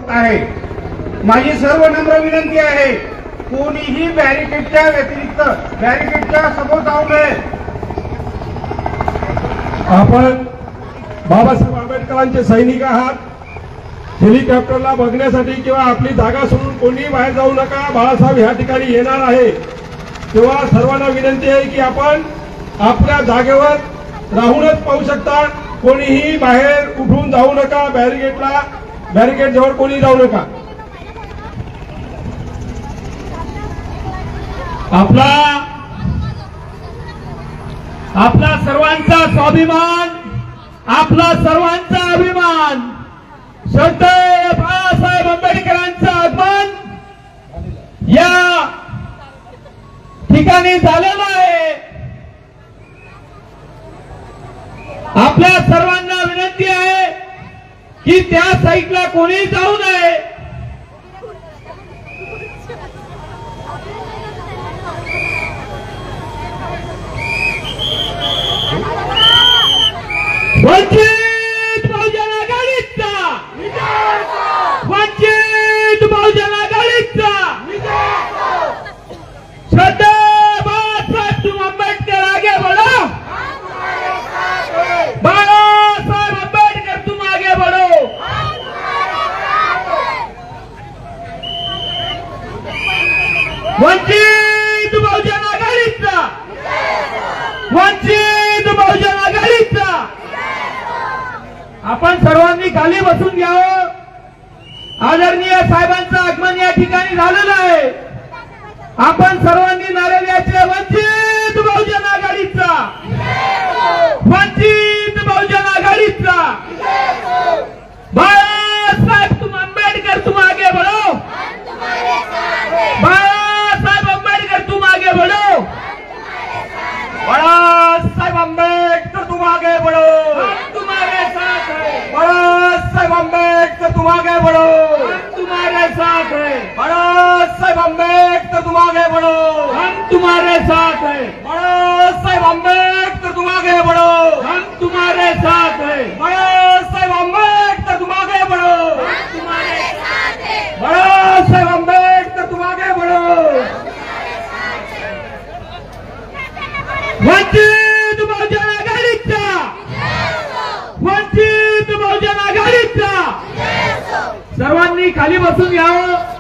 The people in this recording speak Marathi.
होत आहे। माझी सर्व नम्र विनंती आहे, कोणीही बॅरिकेडच्या व्यतिरिक्त बॅरिकेडच्या समोर जाऊ नये। आपण बाबासाहेब आंबेडकरांचे सैनिक आहात। हेलिकॉप्टरला बघण्यासाठी किंवा आपली जागा सोडून कोणीही बाहेर जाऊ नका। बाळासाहेब ह्या ठिकाणी येणार आहे, तेव्हा सर्वांना विनंती आहे की आपण आपल्या जागेवर राहूनच पाहू शकता। कोणीही बाहेर उठून जाऊ नका। बॅरिकेड जवळ कोणी जाऊ नका। आपला सर्वांचा स्वाभिमान, आपला सर्वांचा अभिमान, श्रद्धेय बाळासाहेब आंबेडकरांचं आगमन या ठिकाणी झालेलं आहे। आपल्या सर्वांना विनंती आहे की त्या साईडला कोणी जाऊ नये। वंचित बहुजन आघाडीचा, वंचित बहुजन आघाडीचा श्रद्धेय बाळासाहेब तुम आंबेडकर आगे बढ़ो, बाळासाहेब आंबेडकर तुम आगे बढ़ो। वंचित बहुजन आघाडीचा, वंचित बहुजन आघाडीचा। आपण सर्वांनी खाली बसून घ्यावं। आदरणीय साहेबांचं आगमन या ठिकाणी झालेलं आहे। आपण सर्वांनी नारे द्यायचे, वंचित बहुजन आघाडीचा, वंचित बहुजन आघाडीचा। बाळासाहेब तुम आंबेडकर तुम आगे बढ़ो, बाळासाहेब आंबेडकर तुम आगे बढ़ो, बाळासाहेब आंबेडकर तुम आगे बढ़ो, हम तुम्हारे साथ हैं। बाळासाहेब आंबेडकर तुम आगे बढ़ो, हम तुम्हारे साथ हैं। बाळासाहेब आंबेडकर तुम आगे बढ़ो, हम तुम्हारे साथ हैं। बाळासाहेब आंबेडकर तुम आगे बढ़ो, हम तुम्हारे साथ हैं। बाळासाहेब आंबेडकर तुम आगे बढ़ो, हम तुम्हारे साथ हैं। बाळासाहेब आंबेडकर तुम आगे बढ़ो। वंचित बहुजन आघाडीचा, वंचित बहुजन आघाडीचा। सर्वांनी खाली बसून घ्यावं।